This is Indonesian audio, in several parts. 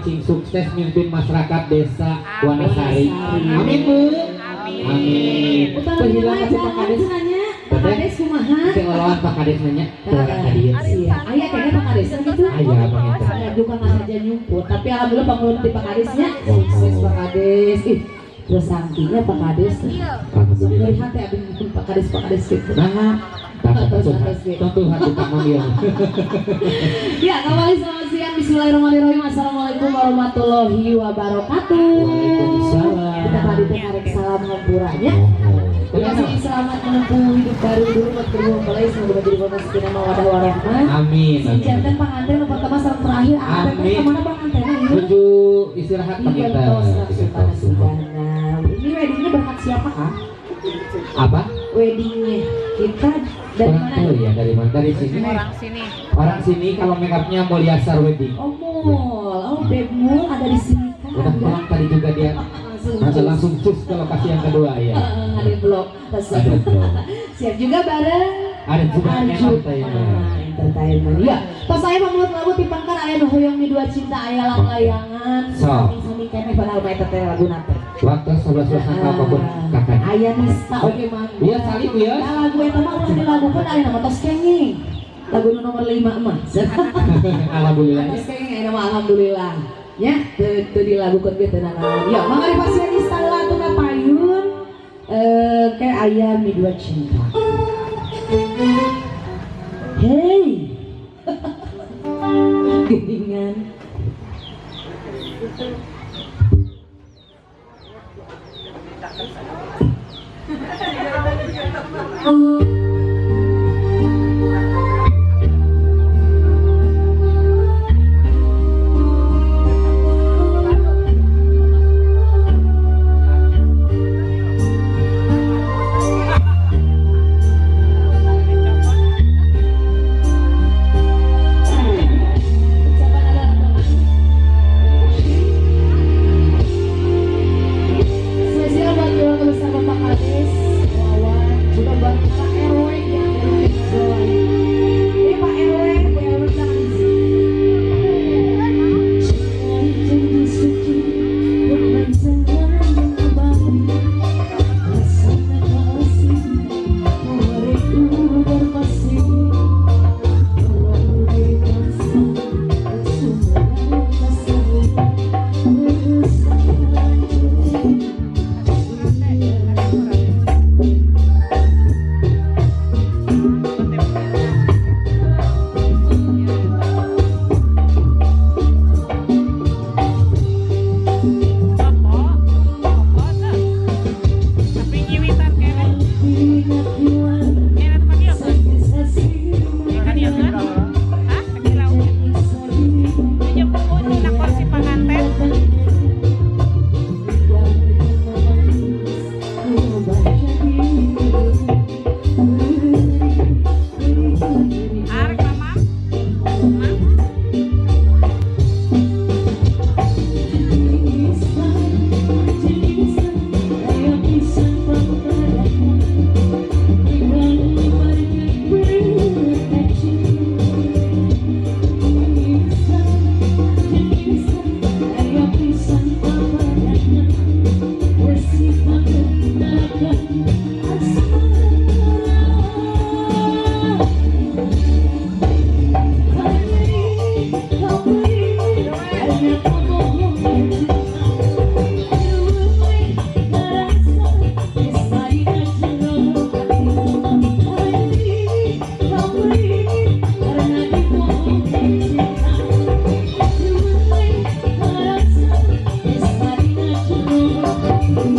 mancing sukses mimpin masyarakat desa Wanasari. Amin Bu. Amin. Penghilangan si Pak Kades nanya, Pak Kades kumaha? Lawan Pak Kades nanya, orang tadi. Ayah kayaknya Pak Kades gitu. Ayah Bang Eta. Saya juga nggak saja nyumput, tapi alhamdulillah bangun di Pak Kadesnya. Sukses Pak Kades. Terus sangkinya Pak Kades. Alhamdulillah. Melihat ya abis Pak Kades gitu. Nah, tentu hati Pak Mamil. Ya, kembali selamat siang. Bismillahirrahmanirrahim. Assalamualaikum warahmatullahi wabarakatuh. Waalaikumsalam. Kita tadi tarik salam ngampuranya. Terima kasih, selamat menempuh hidup baru dulu buat kedua mempelai, semoga menjadi pemasukin nama wadah warahmah. Amin. Jantan pengantin nomor pertama salam terakhir. Amin. Kemana pengantin? Menuju istirahat Pak Iya, kita. Ini weddingnya berkat siapa kah? Apa? Weddingnya kita dari Orang mana? tahu ya dari mana? Dari sini. Orang sini kalau make upnya Mulyasar Wedding. Oh mall, oh Bebmul ada di sini kan? Udah pulang tadi juga dia. Langsung cus ke lokasi yang kedua ya. Ada vlog. Ada vlog. Siap juga bareng. Ada juga Arju. entertainment. Entertainment. Ya, pas saya mau lagu tipangkan aya nu hoyong di dua cinta aya lang-layangan. So. Sami keneh padahal mah eta teh lagu nate. Waktu 11 sangka apapun kakak. Aya nista oge mah. Iya salib ya. Nah, lagu eta mah ulah dilagukeun aya nama tos kenging. Lagu nomor 5 mah. Alhamdulillah. Tos kenging aya nama alhamdulillah. Ya, teu dilagukeun ge teu naon. Ya, mangga dipasieun instala tuna payun kayak ayam di dua cinta. Hey. Geningan. Spesial buat keluarga besar Bapak Kades, Wawan, juga buat Pak RW yang dari Jawa. Ini Pak RW, Bu RW jangan isi. Janji suci, bukan sengaja abang. Rasanya kasih, mawariku berpasih. Kalau dikasih, semua kasih.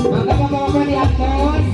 Maka bapak-bapak di atas.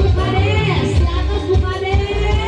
Bukades, di atas Bukades.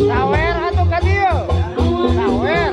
Sawer atuh ka dieu. Sawer.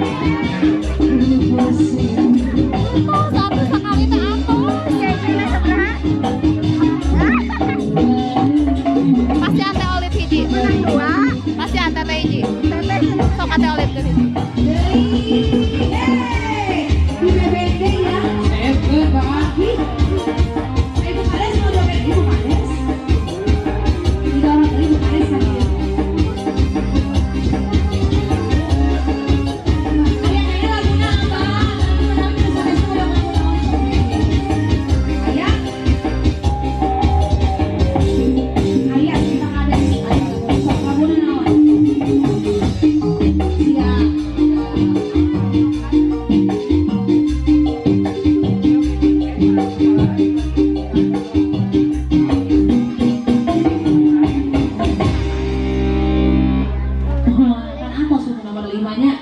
Amin.